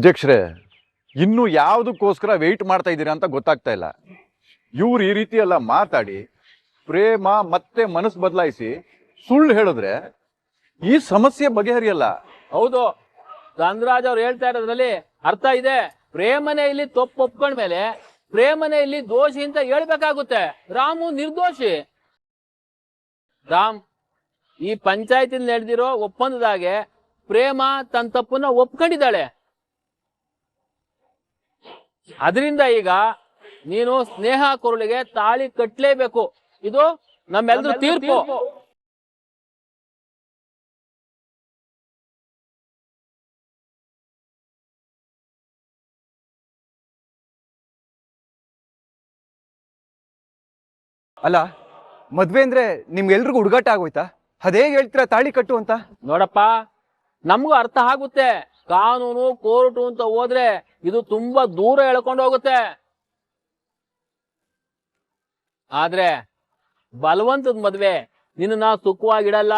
ಅಧ್ಯಕ್ಷರೇ, ಇನ್ನು ಯಾವುದಕ್ಕೋಸ್ಕರ ವೆಯ್ಟ್ ಮಾಡ್ತಾ ಇದ್ದೀರಾ ಅಂತ ಗೊತ್ತಾಗ್ತಾ ಇಲ್ಲ. ಇವ್ರು ಈ ರೀತಿ ಎಲ್ಲ ಮಾತಾಡಿ ಪ್ರೇಮ ಮತ್ತೆ ಮನಸ್ಸು ಬದಲಾಯಿಸಿ ಸುಳ್ಳು ಹೇಳಿದ್ರೆ ಈ ಸಮಸ್ಯೆ ಬಗೆಹರಿಯಲ್ಲ. ಹೌದು, ಧನರಾಜ್ ಅವ್ರು ಹೇಳ್ತಾ ಇರೋದ್ರಲ್ಲಿ ಅರ್ಥ ಇದೆ. ಪ್ರೇಮನೆ ಇಲ್ಲಿ ತಪ್ಪು ಒಪ್ಕೊಂಡ್ಮೇಲೆ ಪ್ರೇಮನೆ ಇಲ್ಲಿ ದೋಷಿ ಅಂತ ಹೇಳ್ಬೇಕಾಗುತ್ತೆ. ರಾಮು ನಿರ್ದೋಷಿ. ರಾಮ್, ಈ ಪಂಚಾಯತಿಲ್ ನಡೆದಿರೋ ಒಪ್ಪಂದದಾಗೆ ಪ್ರೇಮ ತನ್ನ ತಪ್ಪನ್ನ ಒಪ್ಕೊಂಡಿದ್ದಾಳೆ. ಅದರಿಂದ ಈಗ ನೀನು ಸ್ನೇಹ ಕೊರಳಿಗೆ ತಾಳಿ ಕಟ್ಟಲೇಬೇಕು. ಇದು ನಮ್ಮೆಲ್ಲರೂ ತೀರ್ಪು. ಅಲ್ಲ, ಮದ್ವೆ ಅಂದ್ರೆ ನಿಮ್ಗೆಲ್ರಿಗೂ ಹುಡುಗಾಟ ಆಗೋಯ್ತಾ? ಅದೇಗ್ ಹೇಳ್ತೀರಾ ತಾಳಿ ಕಟ್ಟು ಅಂತ? ನೋಡಪ್ಪ, ನಮಗೂ ಅರ್ಥ ಆಗುತ್ತೆ. ಕಾನೂನು ಕೋರ್ಟು ಅಂತ ಹೋದ್ರೆ ಇದು ತುಂಬಾ ದೂರ ಎಳ್ಕೊಂಡು ಹೋಗುತ್ತೆ. ಆದ್ರೆ ಬಲವಂತದ ಮದ್ವೆ ನಿನ್ನ ಸುಖವಾಗಿಡಲ್ಲ.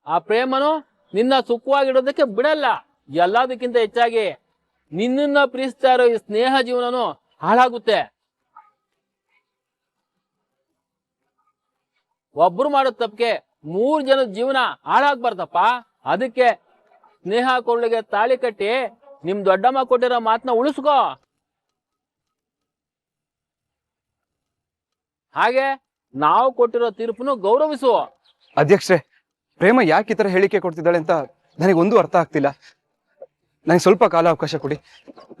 ಆ ಪ್ರೇಮನು ನಿನ್ನ ಸುಖವಾಗಿಡೋದಕ್ಕೆ ಬಿಡಲ್ಲ. ಎಲ್ಲದಕ್ಕಿಂತ ಹೆಚ್ಚಾಗಿ ನಿನ್ನನ್ನ ಪ್ರೀತಿಸ್ತಾ ಇರೋ ಈ ಸ್ನೇಹ ಜೀವನನು ಹಾಳಾಗುತ್ತೆ. ಒಬ್ರು ಮಾಡೋ ತಪ್ಪಿಗೆ 3 ಜನದ ಜೀವನ ಹಾಳಾಗ್ಬಾರ್ದಪ್ಪ. ಅದಕ್ಕೆ ಸ್ನೇಹ ಕೊರಳಿಗೆ ತಾಳಿ ಕಟ್ಟಿ ನಿಮ್ ದೊಡ್ಡಮ್ಮ ಕೊಟ್ಟಿರೋ ಮಾತನ್ನ ಉಳಿಸ್ಕೋ. ಹಾಗೆ ನಾವು ಕೊಟ್ಟಿರೋ ತೀರ್ಪನ್ನು ಗೌರವಿಸು. ಅಧ್ಯಕ್ಷರೇ, ಪ್ರೇಮ ಯಾಕೆ ಈ ತರ ಹೇಳಿಕೆ ಕೊಡ್ತಿದ್ದಾಳೆ ಅಂತ ನನಗೊಂದು ಅರ್ಥ ಆಗ್ತಿಲ್ಲ. ನನಗೆ ಸ್ವಲ್ಪ ಕಾಲಾವಕಾಶ ಕೊಡಿ.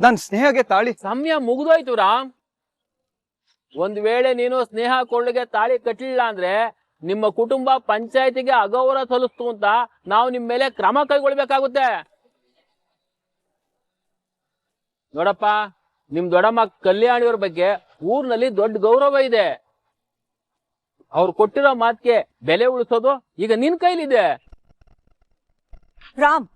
ನಾನು ಸ್ನೇಹಗೆ ತಾಳಿ... ಸಮಯ ಮುಗಿದೋಯ್ತು ರಾಮ್. ಒಂದ್ ವೇಳೆ ನೀನು ಸ್ನೇಹ ಕೊರಳಿಗೆ ತಾಳಿ ಕಟ್ಟಲಿಲ್ಲ ಅಂದ್ರೆ ನಿಮ್ಮ ಕುಟುಂಬ ಪಂಚಾಯತಿಗೆ ಅಗೌರವ ಸಲ್ಲಿಸ್ತು ಅಂತ ನಾವು ನಿಮ್ ಮೇಲೆ ಕ್ರಮ ಕೈಗೊಳ್ಬೇಕಾಗುತ್ತೆ. ನೋಡಪ್ಪ, ನಿಮ್ ದೊಡ್ಡಮ್ಮ ಕಲ್ಯಾಣಿಯವ್ರ ಬಗ್ಗೆ ಊರಿನಲ್ಲಿ ದೊಡ್ಡ ಗೌರವ ಇದೆ. ಅವ್ರು ಕೊಟ್ಟಿರೋ ಮಾತಿಗೆ ಬೆಲೆ ಉಳಿಸೋದು ಈಗ ನಿನ್ ಕೈಲಿದೆ. ರಾಮ್,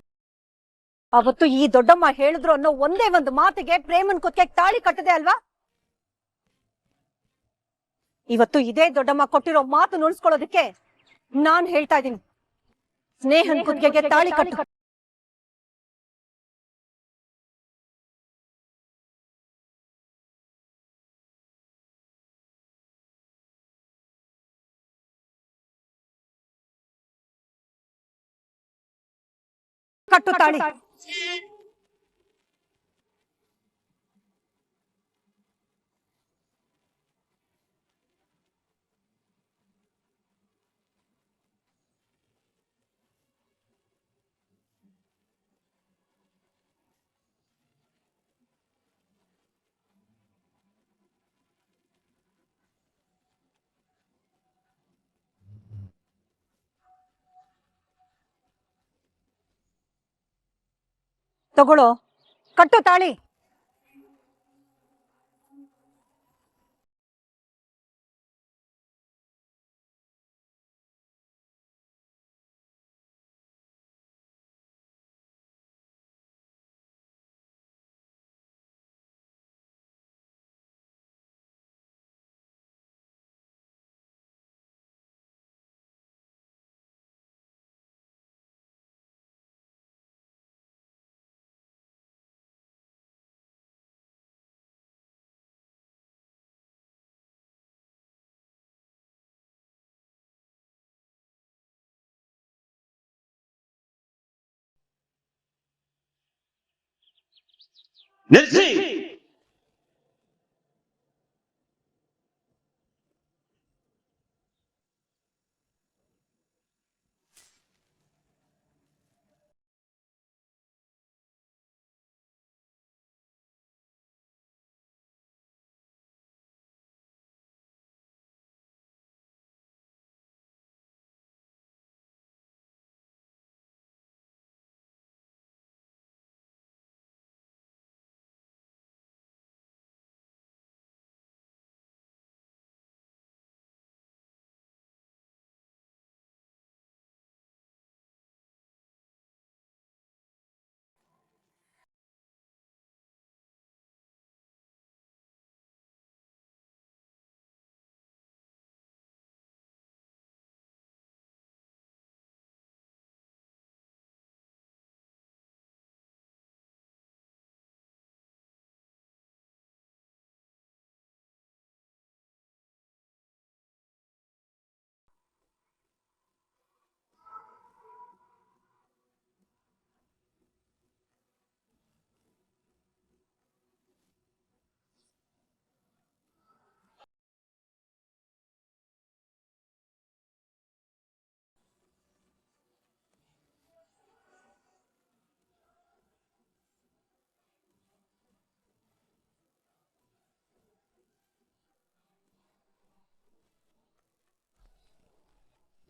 ಅವತ್ತು ಈ ದೊಡ್ಡಮ್ಮ ಹೇಳಿದ್ರು ಅನ್ನೋ ಒಂದೇ ಒಂದು ಮಾತಿಗೆ ಪ್ರೇಮನ್ ಕುತ್ತಿಗೆ ತಾಳಿ ಕಟ್ಟದೆ ಅಲ್ವಾ? ಇವತ್ತು ಇದೇ ದೊಡ್ಡಮ್ಮ ಕೊಟ್ಟಿರೋ ಮಾತು ನುಡಿಸ್ಕೊಳ್ಳೋದಕ್ಕೆ ನಾನ್ ಹೇಳ್ತಾ ಇದ್ದೀನಿ, ಸ್ನೇಹನ್ ಕುತ್ತಿಗೆಗೆ ತಾಳಿ ಕಟ್ಟು. ಕಟ್ಟು ತಾಳಿ. ತಗೊಳ್ಳೋ, ಕಟ್ಟು ತಾಳಿ. ನಿಲ್ಲಿಸಿ.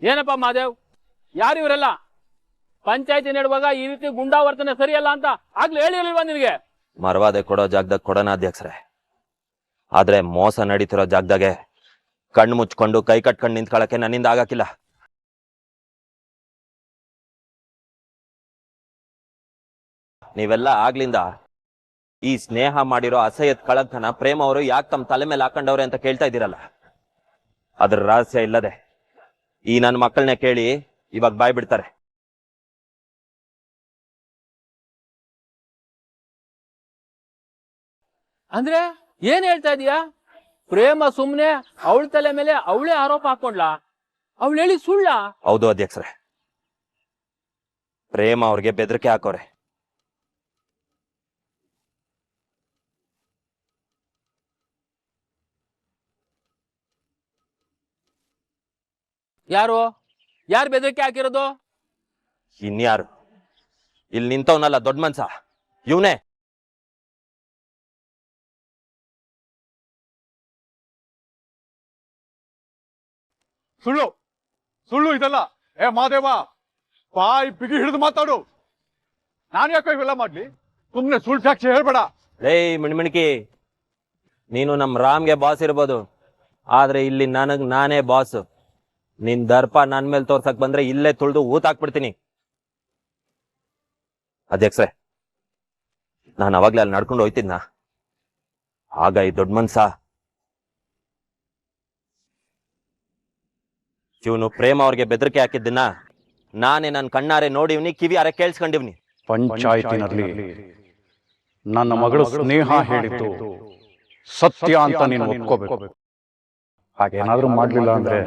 ಏನಪ್ಪ ಮಾದೇವ್, ಯಾರು ಇವರೆಲ್ಲ? ಪಂಚಾಯತಿ ನೆಡುವಾಗ ಈ ರೀತಿ ಗುಂಡಾವರ್ತನೆ ಸರಿಯಲ್ಲ ಅಂತ ಆಗ್ಲೂ ಹೇಳಿರ್ಲಿಲ್ವಾ ನಿನಗೆ? ಮರವಾದೆ ಕೊಡೋ ಜಾಗದಾಗ ಕೊಡೋಣ ಅಧ್ಯಕ್ಷರೇ, ಆದ್ರೆ ಮೋಸ ನಡೀತಿರೋ ಜಾಗದಾಗೆ ಕಣ್ಣು ಮುಚ್ಕೊಂಡು ಕೈ ಕಟ್ಕೊಂಡು ನಿಂತ್ಕೊಳ್ಳಕ್ಕೆ ನನ್ನಿಂದ ಆಗಕ್ಕಿಲ್ಲ. ನೀವೆಲ್ಲ ಆಗ್ಲಿಂದ ಈ ಸ್ನೇಹ ಮಾಡಿರೋ ಅಸಹ್ಯದ ಕಳಂಕನ ಪ್ರೇಮ ಅವರು ಯಾಕೆ ತಮ್ಮ ತಲೆ ಮೇಲೆ ಹಾಕೊಂಡವ್ರೆ ಅಂತ ಕೇಳ್ತಾ ಇದ್ದೀರಲ್ಲ, ಅದ್ರ ರಹಸ್ಯ ಇಲ್ಲದೆ ಈ ನನ್ನ ಮಕ್ಕಳನ್ನೇ ಕೇಳಿ ಇವಾಗ ಬಾಯ್ ಬಿಡ್ತಾರೆ. ಅಂದ್ರೆ ಏನ್ ಹೇಳ್ತಾ ಇದೀಯಾ? ಪ್ರೇಮ ಸುಮ್ನೆ ಅವಳ ತಲೆ ಮೇಲೆ ಅವಳೇ ಆರೋಪ ಹಾಕೊಂಡ್ಲಾ? ಅವಳು ಹೇಳಿ ಸುಳ್ಳ? ಹೌದು ಅಧ್ಯಕ್ಷರೇ, ಪ್ರೇಮ ಅವ್ರಿಗೆ ಬೆದರಿಕೆ ಹಾಕೋರೆ. ಯಾರು ಬೆದರಿಕೆ ಹಾಕಿರೋದು? ಇನ್ಯಾರು? ಇಲ್ಲಿ ನಿಂತವನಲ್ಲ ದೊಡ್ಡ ಮನ್ಸ, ಇವನೇ. ಸುಳ್ಳು ಸುಳ್ಳು ಇದೆಲ್ಲ. ಏ ಮಾದೇವ, ಬಾಯಿ ಬಿಗಿ ಹಿಡಿದು ಮಾತಾಡು. ನಾನು ಯಾಕೋ ಇವೆಲ್ಲ ಮಾಡ್ಲಿ? ಸುಮ್ನೆ ಸುಳ್ಳು ಸಾಕ್ಷಿ ಹೇಳ್ಬೇಡ. ಲೇ ಮಿಣ್ಮಿಣ್ಕಿ, ನೀನು ನಮ್ ರಾಮ್ಗೆ ಬಾಸ್ ಇರ್ಬೋದು, ಆದ್ರೆ ಇಲ್ಲಿ ನಾನೇ ಬಾಸ್. ನಿನ್ ದರ್ಪ ನನ್ ಮೇಲೆ ತೋರ್ಸಕ್ ಬಂದ್ರೆ ಇಲ್ಲೇ ತುಳ್ದು ಊತಾಕ್ಬಿಡ್ತೀನಿ. ಅಧ್ಯಕ್ಷರೇ, ನಾನು ಅವಾಗ್ಲೇ ಅಲ್ಲಿ ನಡ್ಕೊಂಡು ಹೋಯ್ತಿದ್ನ, ಆಗ ಈ ದೊಡ್ಡ ಮನ್ಸ ಇವನು ಪ್ರೇಮ ಅವ್ರಿಗೆ ಬೆದರಿಕೆ ಹಾಕಿದ್ದನ್ನ ನಾನೇ ನನ್ನ ಕಣ್ಣಾರೆ ನೋಡಿವ್ನಿ, ಕಿವಿಯಾರೆ ಕೇಳಿಸ್ಕೊಂಡಿವ್ನಿ. ಪಂಚಾಯತಿನಲ್ಲಿ ನನ್ನ ಮಗಳು ಸ್ನೇಹ ಹೇಳಿದ್ದು ಸತ್ಯ ಅಂತ ನೀನು ಒಪ್ಕೋಬೇಕು. ಹಾಗೇನಾದ್ರೂ ಮಾಡ್ಲಿಲ್ಲ ಅಂದ್ರೆ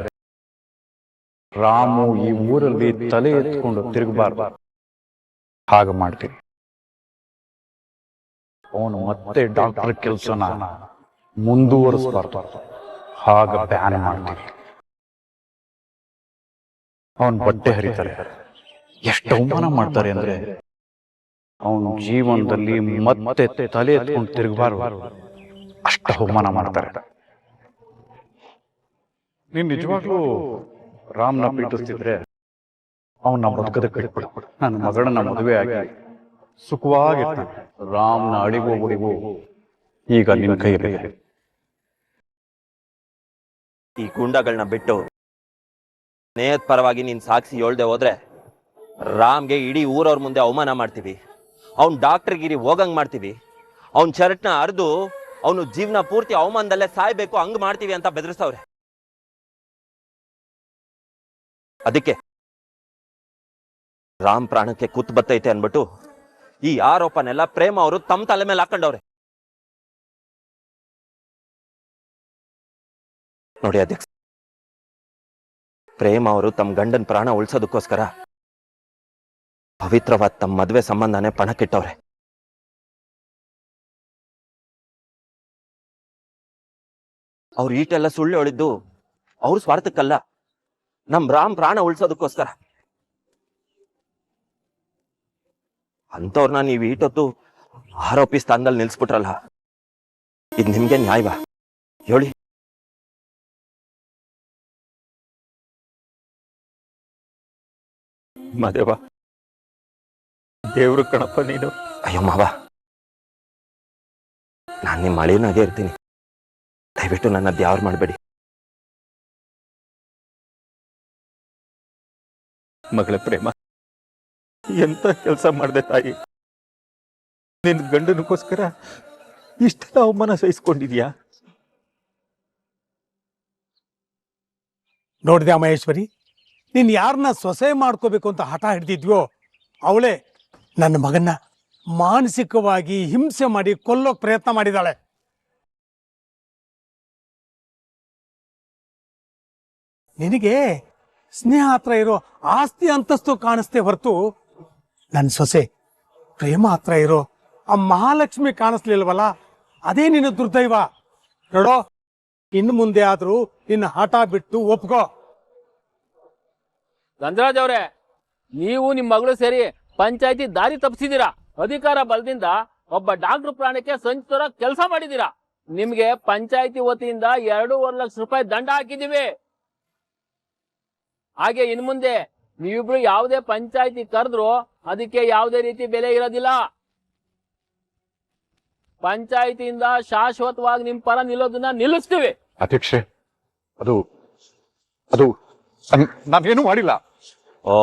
ರಾಮು ಈ ಊರಲ್ಲಿ ತಲೆ ಎತ್ಕೊಂಡು ತಿರುಗಬಾರ್ದು. ಹಾಗ ಮಾಡ್ತೀನಿ. ಅವನು ಮತ್ತೆ ಡಾಕ್ಟರ್ ಕೆಲಸನ ಮುಂದುವರಿಸಬಾರ್ದು. ಹಾಗ ಬ್ಯಾನ್ ಮಾಡ್ತೀನಿ. ಅವನ್ ಬಟ್ಟೆ ಹರಿತಾರೆ, ಎಷ್ಟು ಅವಮಾನ ಮಾಡ್ತಾರೆ ಅಂದ್ರೆ ಅವನ ಜೀವನದಲ್ಲಿ ಮತ್ತೆ ತಲೆ ಎತ್ಕೊಂಡು ತಿರುಗಬಾರ್ದು, ಅಷ್ಟು ಅವಮಾನ ಮಾಡ್ತಾರೆ. ನೀನ್ ನಿಜವಾಗ್ಲೂ ರಾಮ್ನ ಪೀಡಿಸ್ತಿದ್ರೆ ಅವನ್ನ ಬದುಕದ ಕಟ್ಬಿಡ. ನನ್ನ ಮಗಳನ್ನ ಮದುವೆ ಆಗಿ ಸುಖವಾಗಿರ್ತಾನೆ. ರಾಮ್ನ ಅಡಿಗೂ ಬಡಿಗೂ ಈಗ ನಿನ್ ಕೈಯಲ್ಲಿ. ಈ ಗುಂಡಗಳನ್ನ ಬಿಟ್ಟು ಸ್ನೇಹದ ಪರವಾಗಿ ನೀನ್ ಸಾಕ್ಷಿ ಹೇಳ್ದೆ ಹೋದ್ರೆ ರಾಮ್ಗೆ ಇಡೀ ಊರವ್ರ ಮುಂದೆ ಅವಮಾನ ಮಾಡ್ತೀವಿ, ಅವ್ನ್ ಡಾಕ್ಟರ್ಗಿರಿ ಹೋಗಂಗ್ ಮಾಡ್ತೀವಿ, ಅವ್ನ್ ಶರ್ಟ್ನ ಅರ್ದು ಅವನು ಜೀವನ ಪೂರ್ತಿ ಅವಮಾನದಲ್ಲೇ ಸಾಯ್ಬೇಕು ಹಂಗ್ ಮಾಡ್ತೀವಿ ಅಂತ ಬೆದರಿಸ್ತವ್ರೆ. ಅದಕ್ಕೆ ರಾಮ್ ಪ್ರಾಣಕ್ಕೆ ಕುತ್ತು ಬತ್ತೈತೆ ಅನ್ಬಿಟ್ಟು ಈ ಆರೋಪನೆಲ್ಲ ಪ್ರೇಮ ಅವರು ತಮ್ಮ ತಲೆ ಮೇಲೆ ಹಾಕೊಂಡವ್ರೆ. ನೋಡಿ ಅಧ್ಯಕ್ಷ, ಪ್ರೇಮ ಅವರು ತಮ್ಮ ಗಂಡನ ಪ್ರಾಣ ಉಳಿಸೋದಕ್ಕೋಸ್ಕರ ಪವಿತ್ರವಾದ ತಮ್ಮ ಮದುವೆ ಸಂಬಂಧನೇ ಪಣಕ್ಕಿಟ್ಟವ್ರೆ. ಅವ್ರು ಈಟೆಲ್ಲ ಸುಳ್ಳು ಹೇಳಿದ್ದು ಅವ್ರ ಸ್ವಾರ್ಥಕ್ಕಲ್ಲ, ನಮ್ ರಾಮ್ ಪ್ರಾಣ ಉಳಿಸೋದಕ್ಕೋಸ್ಕರ. ಅಂತವ್ರನ್ನ ನೀವು ಈಟೊತ್ತು ಆರೋಪಿ ಸ್ಥಾನದಲ್ಲಿ ನಿಲ್ಸ್ಬಿಟ್ರಲ್ಲ, ಇದು ನಿಮ್ಗೆ ನ್ಯಾಯವಾ ಹೇಳಿ? ಮಾದೇವ, ದೇವ್ರು ಕಣಪ್ಪ ನೀನು. ಅಯ್ಯೋ ಮಾವ, ನಾನು ನಿಮ್ಮ ಮಳಿನಾಗೆ ಇರ್ತೀನಿ, ದಯವಿಟ್ಟು ನನ್ನ ದ್ಯಾವ್ರು ಮಾಡಬೇಡಿ. ಮಗಳ ಪ್ರೇಮ, ಎಂತ ಕೆಲಸ ಮಾಡ್ದೆ ತಾಯಿ? ನಿನ್ ಗಂಡನಿಗೋಸ್ಕರ ಇಷ್ಟೆಲ್ಲ ಅವಮಾನ ಸಹಿಸ್ಕೊಂಡಿದ್ಯಾ? ನೋಡಿದ್ಯಾ ಮಹೇಶ್ವರಿ, ನೀನ್ ಯಾರನ್ನ ಸೊಸೆ ಮಾಡ್ಕೋಬೇಕು ಅಂತ ಹಠ ಹಿಡ್ದಿದ್ಯೋ ಅವಳೇ ನನ್ನ ಮಗನ್ನ ಮಾನಸಿಕವಾಗಿ ಹಿಂಸೆ ಮಾಡಿ ಕೊಲ್ಲೋಕ್ ಪ್ರಯತ್ನ ಮಾಡಿದಾಳೆ. ನಿನಗೆ ಸ್ನೇಹ ಹತ್ರ ಇರೋ ಆಸ್ತಿ ಅಂತಸ್ತು ಕಾಣಿಸ್ತೇ ಹೊರತು ನನ್ನ ಸೊಸೆ ಪ್ರೇಮ ಹತ್ರ ಇರೋ ಆ ಮಹಾಲಕ್ಷ್ಮಿ ಕಾಣಿಸ್ಲಿಲ್ವಲ್ಲ, ಅದೇ ನಿನ್ನ ದುರ್ದೈವ. ನೋಡೋ, ಇನ್ನು ಮುಂದೆ ಆದ್ರೂ ನಿನ್ನ ಹಠ ಬಿಟ್ಟು ಒಪ್ಕೋ. ಗಂಧರಾಜ್ ಅವ್ರೆ, ನೀವು ನಿಮ್ ಮಗಳು ಸೇರಿ ಪಂಚಾಯತಿ ದಾರಿ ತಪ್ಪಿಸಿದೀರಾ. ಅಧಿಕಾರ ಬಲದಿಂದ ಒಬ್ಬ ಡಾಕ್ಟರ್ ಪ್ರಾಣಕ್ಕೆ ಸಂಚುರ ಕೆಲಸ ಮಾಡಿದೀರಾ. ನಿಮ್ಗೆ ಪಂಚಾಯತಿ ವತಿಯಿಂದ 2.5 ಲಕ್ಷ ರೂಪಾಯಿ ದಂಡ ಹಾಕಿದೀವಿ. ಹಾಗೆ ಇನ್ ಮುಂದೆ ನೀವಿಬ್ರು ಯಾವುದೇ ಪಂಚಾಯತಿ ಕರೆದ್ರು ಅದಕ್ಕೆ ಯಾವುದೇ ರೀತಿ ಬೆಲೆ ಇರೋದಿಲ್ಲ. ಪಂಚಾಯತಿಯಿಂದ ಶಾಶ್ವತವಾಗಿ ನಿಮ್ ಪರ ನಿಲ್ಲೋದನ್ನ ನಿಲ್ಲಿಸ್ತೀವಿ. ಅಧ್ಯಕ್ಷೆ, ಅದು ಅದು ನಾವೇನು ಮಾಡಿಲ್ಲ. ಓ,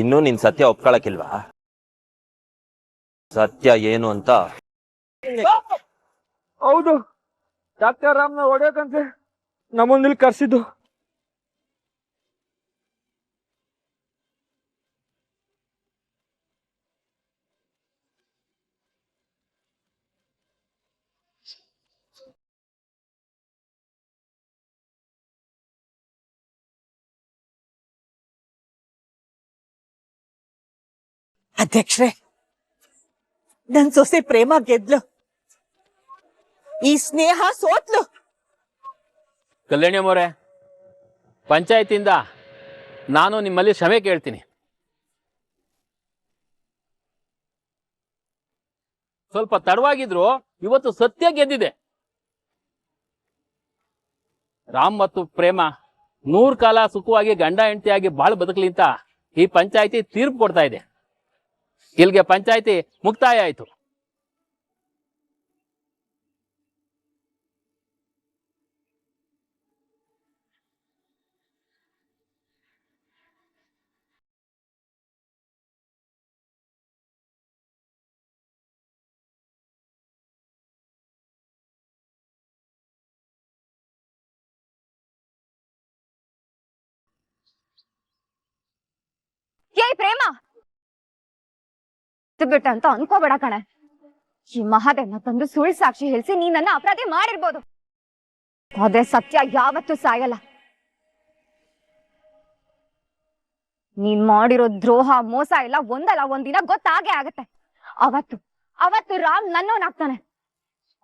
ಇನ್ನೂ ನೀನ್ ಸತ್ಯ ಒಪ್ಕೊಳಕಿಲ್ವಾ? ಸತ್ಯ ಏನು ಅಂತ? ಹೌದು, ಡಾಕ್ಟರ್ ರಾಮ್ನ ಹೊಡೆಯಕಂತೆ ನಮ್ಮೊಂದಿಲ್ಲಿ ಕರ್ಸಿದ್ದು. ಅಧ್ಯಕ್ಷರೇ, ನನ್ ಸೊಸೆ ಪ್ರೇಮ ಗೆದ್ಲು, ಈ ಸ್ನೇಹ ಸೋತ್ಲು. ಕಲ್ಯಾಣಿ ಅವರೇ, ಪಂಚಾಯತಿಯಿಂದ ನಾನು ನಿಮ್ಮಲ್ಲಿ ಕ್ಷಮೆ ಕೇಳ್ತೀನಿ. ಸ್ವಲ್ಪ ತಡವಾಗಿದ್ರು ಇವತ್ತು ಸತ್ಯ ಗೆದ್ದಿದೆ. ರಾಮ್ ಮತ್ತು ಪ್ರೇಮ 100 ಕಾಲ ಸುಖವಾಗಿ ಗಂಡ ಹೆಂಡತಿಯಾಗಿ ಬಾಳ್ ಬದುಕಲಿ ಅಂತ ಈ ಪಂಚಾಯತಿ ತೀರ್ಪು ಕೊಡ್ತಾ ಇದೆ. ಇಲ್ಲಿಗೆ ಪಂಚಾಯತಿ ಮುಕ್ತಾಯ ಆಯ್ತು. ಏಯ್ ಪ್ರೇಮ, ಬಿಟ್ಟ ಅಂತ ಅನ್ಕೋಬೇಡ ಕಣೆ. ಈ ಮಹಾದೇವ್ನ ತಂದು ಸುಳ್ಳು ಸಾಕ್ಷಿ ಹೇಳಿಸಿ ನೀ ನನ್ನ ಅಪರಾಧಿ ಮಾಡಿರ್ಬೋದು, ಅದೇ ಸತ್ಯ ಯಾವತ್ತೂ ಸಾಯಲ್ಲ. ನೀನ್ ಮಾಡಿರೋ ದ್ರೋಹ ಮೋಸ ಎಲ್ಲ ಒಂದಲ್ಲ ಒಂದಿನ ಗೊತ್ತಾಗೇ ಆಗತ್ತೆ. ಅವತ್ತು ರಾಮ್ ನನ್ನವನಾಗ್ತಾನೆ.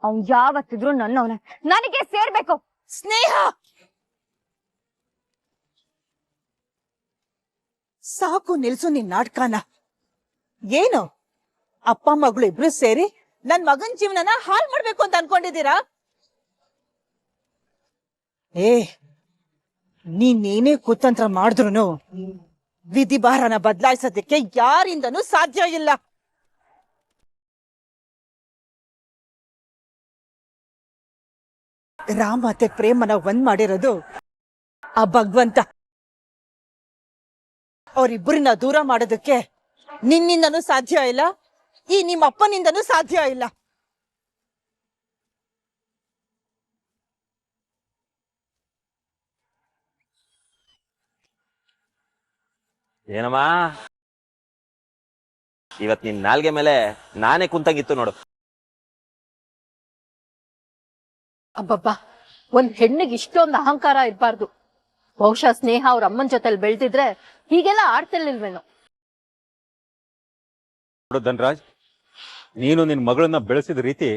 ಅವ್ನ್ ಯಾವತ್ತಿದ್ರು ನನ್ನವನೇ, ನನಗೆ ಸೇರ್ಬೇಕು. ಸ್ನೇಹ, ಸಾಕು ನಿಲ್ಸು ನಿನ್ ನಾಟಕನ. ಏನು ಅಪ್ಪ ಮಗಳು ಇಬ್ರು ಸೇರಿ ನನ್ ಮಗನ್ ಜೀವನನ ಹಾಳು ಮಾಡ್ಬೇಕು ಅಂತ ಅನ್ಕೊಂಡಿದ್ದೀರಾ? ನೀನೇನೇ ಕುತಂತ್ರ ಮಾಡಿದ್ರು ವಿಧಿ ಭಾರನ ಬದಲಾಯಿಸೋದಕ್ಕೆ ಯಾರಿಂದನೂ ಸಾಧ್ಯ ಇಲ್ಲ. ರಾಮ ಮತ್ತೆ ಪ್ರೇಮನ ಒಂದ್ ಮಾಡಿರೋದು ಆ ಭಗವಂತ. ಅವರಿಬ್ಬರನ್ನ ದೂರ ಮಾಡೋದಕ್ಕೆ ನಿನ್ನಿಂದನೂ ಸಾಧ್ಯ ಇಲ್ಲ, ಈ ನಿಮ್ಮ ಅಪ್ಪನಿಂದನೂ ಸಾಧ್ಯ ಇಲ್ಲ. ಏನಮ್ಮ, ಇವತ್ ನಿನ್ ನಾಲ್ಗೆ ಮೇಲೆ ನಾನೇ ಕುಂತಂಗಿತ್ತು ನೋಡು. ಅಬ್ಬಬ್ಬಾ, ಒಂದ್ ಹೆಣ್ಣಿಗೆ ಇಷ್ಟೊಂದು ಅಹಂಕಾರ ಇರಬಾರ್ದು. ಬಹುಶಃ ಸ್ನೇಹ ಅವ್ರ ಅಮ್ಮನ ಜೊತೆಲಿ ಬೆಳ್ದಿದ್ರೆ ಹೀಗೆಲ್ಲ ಆಡ್ತಿರ್ಲಿಲ್ವೇನೋ. ನೋಡು ಧನ್ರಾಜ್, ನೀನು ನಿನ್ ಮಗಳನ್ನ ಬೆಳೆಸಿದ ರೀತಿ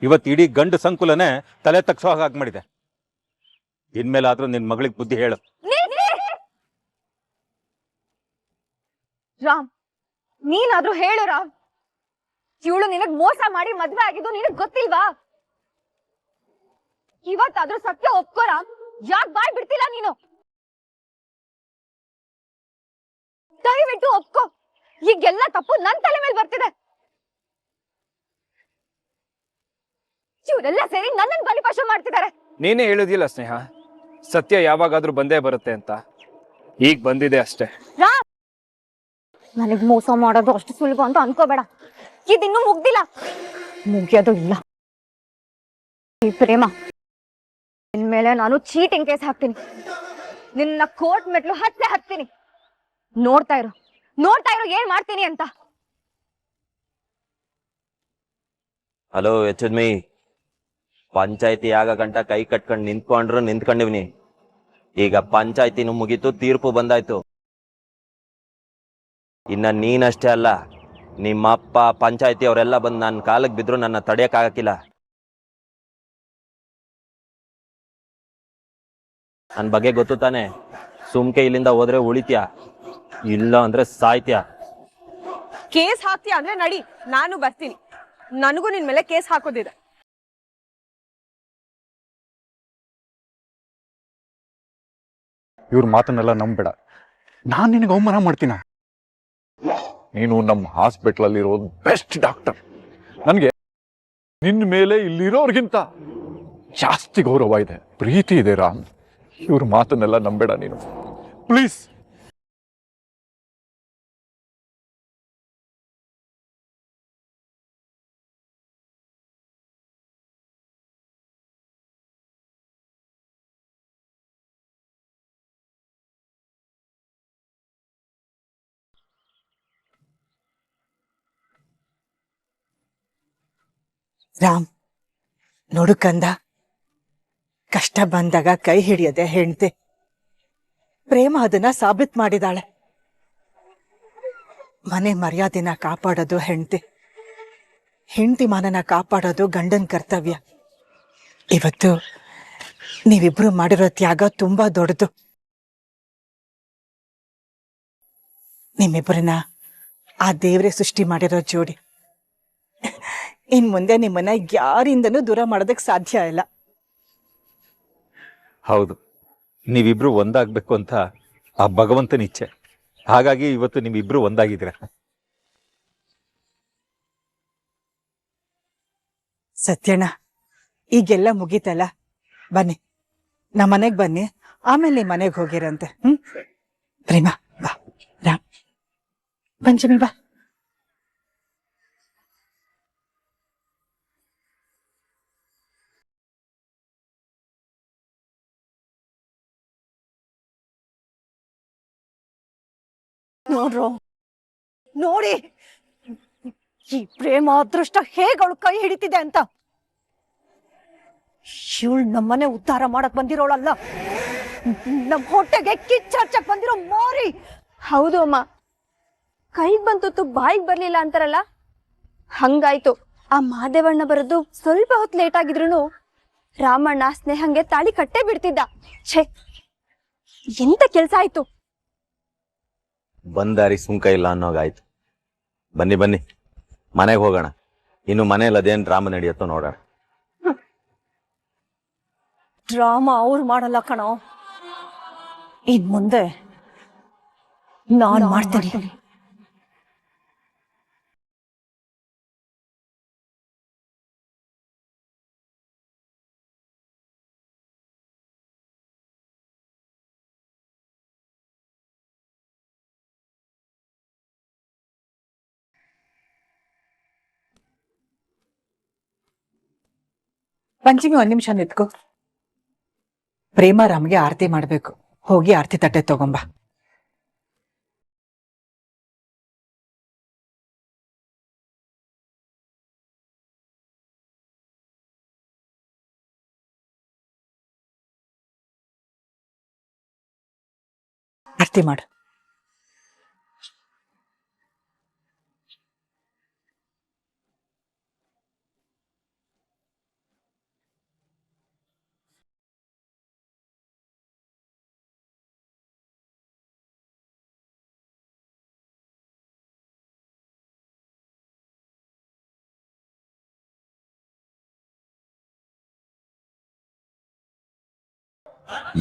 ಇವತ್ತು ಇಡೀ ಗಂಡು ಸಂಕುಲನೇ ತಲೆ ತಗ್ಸೋ ಹಾಗೆ ಮಾಡಿದೆ. ಇನ್ಮೇಲಾದ್ರೂ ನಿನ್ ಮಗಳಿಗೆ ಬುದ್ಧಿ ಹೇಳು. ರಾಮ್, ನೀನಾದ್ರೂ ಹೇಳು ರಾಮ್. ಇವಳು ನಿನಗ್ ಮೋಸ ಮಾಡಿ ಮದ್ವೆ ಆಗಿದ್ದು ನಿನಗ್ ಗೊತ್ತಿಲ್ವಾ? ಇವತ್ತಾದ್ರೂ ಸತ್ಯ ಒಪ್ಕೋ ರಾಮ್. ಯಾಕೆ ಬಾಯ್ ಬಿಡ್ತಿಲ್ಲ ನೀನು? ದಯವಿಟ್ಟು ಒಪ್ಕೋ. ಈಗೆಲ್ಲ ತಪ್ಪು ನನ್ ತಲೆ ಮೇಲೆ ಬರ್ತಿದೆ. ಇವರೆಲ್ಲ ಸೇರಿ ನನ್ನನ್ನು ಬಲಿಪಶು ಮಾಡ್ತಿದ್ದಾರೆ. ನೀನೇ ಹೇಳುದಿಲ್ಲ ಸ್ನೇಹ, ಸತ್ಯ ಯಾವಾಗಾದ್ರೂ ಬಂದೇ ಬರುತ್ತೆ ಅಂತ. ಈಗ ಬಂದಿದೆ ಅಷ್ಟೇ. ರಾಮ್, ನನಗ್ ಮೋಸ ಮಾಡೋದು ಅಷ್ಟು ಸುಲಭ ಅಂತ ಅನ್ಕೋಬೇಡ. ಇದಿನ್ನೂ ಮುಗ್ದಿಲ್ಲ, ಮುಗಿಯೋದು ಇಲ್ಲ. ಈ ಪ್ರೇಮ ಇನ್ಮೇಲೆ ನಾನು ಚೀಟಿಂಗ್ ಕೇಸ್ ಹಾಕ್ತೀನಿ. ನಿನ್ನ ಕೋರ್ಟ್ ಮೆಟ್ಲು ಹತ್ತೀನಿ. ನೋಡ್ತಾ ಇರು ಏನ್ ಮಾಡ್ತೀನಿ ಅಂತ. ಹಲೋ ಎಚ್ಚದ್ಮಿ, ಪಂಚಾಯತಿ ಆಗ ಗಂಟ ಕೈ ಕಟ್ಕೊಂಡು ನಿಂತ್ಕೊಂಡ್ರು ನಿಂತ್ಕೊಂಡಿವ್ನಿ. ಈಗ ಪಂಚಾಯತಿನೂ ಮುಗೀತು, ತೀರ್ಪು ಬಂದಾಯ್ತು. ಇನ್ನ ನೀನಷ್ಟೇ ಅಲ್ಲ, ನಿಮ್ಮಪ್ಪ ಪಂಚಾಯತಿ ಅವರೆಲ್ಲ ಬಂದು ನನ್ನ ಕಾಲಕ್ಕೆ ಬಿದ್ರು ನನ್ನ ತಡೆಯಕ್ಕಾಗಕ್ಕಿಲ್ಲ. ನನ್ನ ಬಗ್ಗೆ ಗೊತ್ತು ತಾನೆ. ಸುಮ್ಕೆ ಇಲ್ಲಿಂದ ಹೋದ್ರೆ ಉಳಿತ್ಯಾ, ಇಲ್ಲ ಅಂದ್ರೆ ಸಾಯ್ತ್ಯಾ. ಕೇಸ್ ಹಾಕ್ತೀಯ ಅಂದ್ರೆ ನಡಿ, ನಾನು ಬರ್ತೀನಿ. ನನಗೂ ನಿನ್ ಮೇಲೆ ಕೇಸ್ ಹಾಕೋದಿದೆ. ಇವ್ರ ಮಾತನ್ನೆಲ್ಲ ನಂಬೇಡ. ನಾನು ನಿನಗೆ ಅವಮಾನ ಮಾಡ್ತೀನ? ನೀನು ನಮ್ಮ ಹಾಸ್ಪಿಟ್ಲಲ್ಲಿರೋ ಬೆಸ್ಟ್ ಡಾಕ್ಟರ್. ನನಗೆ ನಿನ್ನ ಮೇಲೆ ಇಲ್ಲಿರೋರ್ಗಿಂತ ಜಾಸ್ತಿ ಗೌರವ ಇದೆ, ಪ್ರೀತಿ ಇದೆ ರಾಮ್. ಇವ್ರ ಮಾತನ್ನೆಲ್ಲ ನಂಬೇಡ ನೀನು, ಪ್ಲೀಸ್. ರಾಮ್, ನೋಡು ಕಂದ, ಕಷ್ಟ ಬಂದಾಗ ಕೈ ಹಿಡಿಯದೆ ಹೆಂಡ್ತಿ. ಪ್ರೇಮ ಅದನ್ನ ಸಾಬೀತ್ ಮಾಡಿದಾಳೆ. ಮನೆ ಮರ್ಯಾದೆನ ಕಾಪಾಡೋದು ಹೆಂಡ್ತಿ, ಹೆಂಡತಿ ಮಾನನ ಕಾಪಾಡೋದು ಗಂಡನ ಕರ್ತವ್ಯ. ಇವತ್ತು ನೀವಿಬ್ರು ಮಾಡಿರೋ ತ್ಯಾಗ ತುಂಬಾ ದೊಡ್ಡದು. ನಿಮ್ಮಿಬ್ಬರನ್ನ ಆ ದೇವ್ರೆ ಸೃಷ್ಟಿ ಮಾಡಿರೋ ಜೋಡಿ. ಇನ್ ಮುಂದೆ ನಿಮ್ಮನ್ನ ಯಾರಿಂದನೂ ದೂರ ಮಾಡೋದಕ್ ಸಾಧ್ಯ ಇಲ್ಲ. ಹೌದು, ನೀವಿಬ್ರು ಒಂದಾಗ್ಬೇಕು ಅಂತ ಆ ಭಗವಂತನ ಇಚ್ಛೆ. ಹಾಗಾಗಿ ಇವತ್ತು ನೀವಿಬ್ರು ಒಂದಾಗಿದ್ದೀರ. ಸತ್ಯಣ್ಣ, ಈಗೆಲ್ಲ ಮುಗೀತಲ್ಲ, ಬನ್ನಿ ನಮ್ಮನೆಗ್ ಬನ್ನಿ, ಆಮೇಲೆ ನಿಮ್ ಮನೆಗ್ ಹೋಗಿರಂತೆ. ಪ್ರೇಮ ಬಾ, ರಾಮ್ ಪಂಚಮಿ ಬಾ. ನೋಡ್ರು, ನೋಡಿ ಈ ಪ್ರೇಮ ಅದೃಷ್ಟ ಹೇಗೆ ಅವಳು ಕೈ ಹಿಡಿತಿದೆ ಅಂತ. ಇವಳು ನಮ್ಮನೆ ಉದ್ಧಾರ ಮಾಡಕ್ ಬಂದಿರೋಳಲ್ಲ, ನಮ್ ಹೊಟ್ಟೆಗೆ ಕಿಚ್ಚರ್ಚಕ್ ಬಂದಿರೋ ಮೋರಿ. ಹೌದು ಅಮ್ಮ, ಕೈಗ್ ಬಂತು ಬಾಯಿಗೆ ಬರ್ಲಿಲ್ಲ ಅಂತಾರಲ್ಲ, ಹಂಗಾಯ್ತು. ಆ ಮಾದೇವಣ್ಣ ಬರೋದು ಸ್ವಲ್ಪ ಹೊತ್ತು ಲೇಟ್ ಆಗಿದ್ರು ರಾಮಣ್ಣ ಸ್ನೇಹಂಗೆ ತಾಳಿ ಕಟ್ಟೆ ಬಿಡ್ತಿದ್ದ. ಛೇ, ಎಂತ ಕೆಲ್ಸ ಆಯ್ತು. ಬಂದಾರಿ ಸುಂಕ ಇಲ್ಲ ಅನ್ನೋಗಾಯ್ತು. ಬನ್ನಿ ಬನ್ನಿ, ಮನೆಗೆ ಹೋಗೋಣ. ಇನ್ನು ಮನೇಲಿ ಅದೇನ್ ಡ್ರಾಮಾ ನಡೆಯುತ್ತೋ ನೋಡೋಣ. ಡ್ರಾಮಾ ಅವ್ರು ಮಾಡಲ್ಲ ಕಣೋ, ಇನ್ ಮುಂದೆ ನಾನ್ ಮಾಡ್ತೀನಿ. ಪಂಚಮಿ, ಒಂದ್ ನಿಮಿಷ ನಿತ್ಕೋ. ಪ್ರೇಮ ರಾಮ್ಗೆ ಆರತಿ ಮಾಡ್ಬೇಕು, ಹೋಗಿ ಆರತಿ ತಟ್ಟೆ ತಗೊಂಬ. ಆರತಿ ಮಾಡು.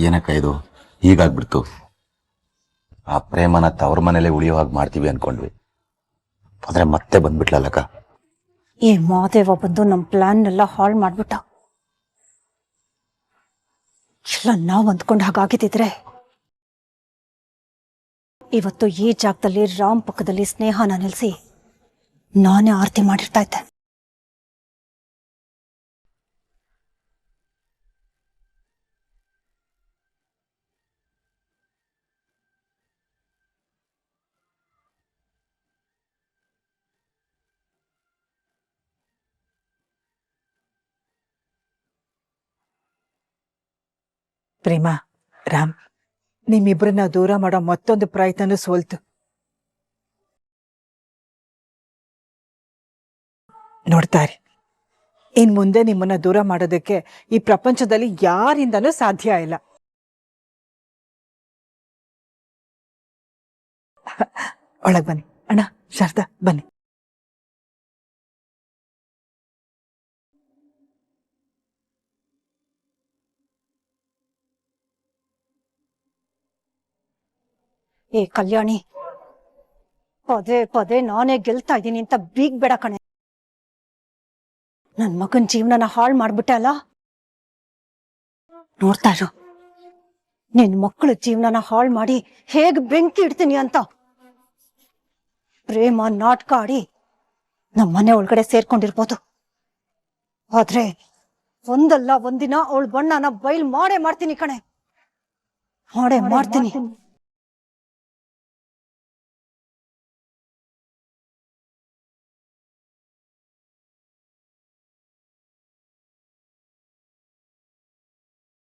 ಏನಕ್ಕ ಇದು ಹೀಗಾಗ್ಬಿಡ್ತು? ಆ ಪ್ರೇಮನ ತವ್ರ ಮನೇಲೆ ಉಳಿಯೋ ಹಾಗೆ ಮಾಡ್ತೀವಿ ಅನ್ಕೊಂಡ್ವಿ, ಆದ್ರೆ ಮತ್ತೆ ಬಂದ್ಬಿಟ್ಲಲ್ಲಕ್ಕ. ಈ ಮಾದೇವ ಬಂದು ನಮ್ ಪ್ಲಾನ್ ಎಲ್ಲ ಹಾಳು ಮಾಡ್ಬಿಟ್ಟ. ಎಲ್ಲ ನಾವ್ ಅಂದ್ಕೊಂಡ್ ಹಾಗಾಗಿದ್ರೆ ಇವತ್ತು ಈ ಜಾಗದಲ್ಲಿ ರಾಮ್ ಪಕ್ಕದಲ್ಲಿ ಸ್ನೇಹನ ನಿಲ್ಸಿ ನಾನೇ ಆರತಿ ಮಾಡಿರ್ತಾ ಇದ್ದೆ. ಪ್ರೇಮ, ರಾಮ್, ನಿಮ್ಮಿಬ್ರನ್ನ ದೂರ ಮಾಡೋ ಮತ್ತೊಂದು ಪ್ರಯತ್ನನೂ ಸೋಲ್ತು. ನೋಡ್ತಾರೆ, ಇನ್ ಮುಂದೆ ನಿಮ್ಮನ್ನ ದೂರ ಮಾಡೋದಕ್ಕೆ ಈ ಪ್ರಪಂಚದಲ್ಲಿ ಯಾರಿಂದನೂ ಸಾಧ್ಯ ಇಲ್ಲ. ಒಳಗ್ ಬನ್ನಿ ಅಣ್ಣ, ಶಾರದಾ ಬನ್ನಿ. ಏ ಕಲ್ಯಾಣಿ, ಪದೇ ಪದೇ ನಾನೇ ಗೆಲ್ತಾ ಇದ್ದೀನಿ ಅಂತ ಬೀಗ್ಬೇಡ ಕಣೆ. ನನ್ ಮಗನ್ ಜೀವನನ ಹಾಳು ಮಾಡ್ಬಿಟ್ಟೆ ಅಲ್ಲ. ನೋಡ್ತಾ ಇರು, ನಿನ್ ಮಕ್ಕಳ ಜೀವನನ ಹಾಳು ಮಾಡಿ ಹೇಗ್ ಬೆಂಕಿ ಇಡ್ತೀನಿ ಅಂತ. ಪ್ರೇಮ ನಾಟಕ ಆಡಿ ನಮ್ಮ ಮನೆ ಒಳಗಡೆ ಸೇರ್ಕೊಂಡಿರ್ಬೋದು, ಆದ್ರೆ ಒಂದಲ್ಲ ಒಂದಿನ ಅವಳ ಬಣ್ಣನ ಬಯಲ್ ಮಾಡೇ ಮಾಡ್ತೀನಿ ಕಣೆ, ಮಾಡೇ ಮಾಡ್ತೀನಿ.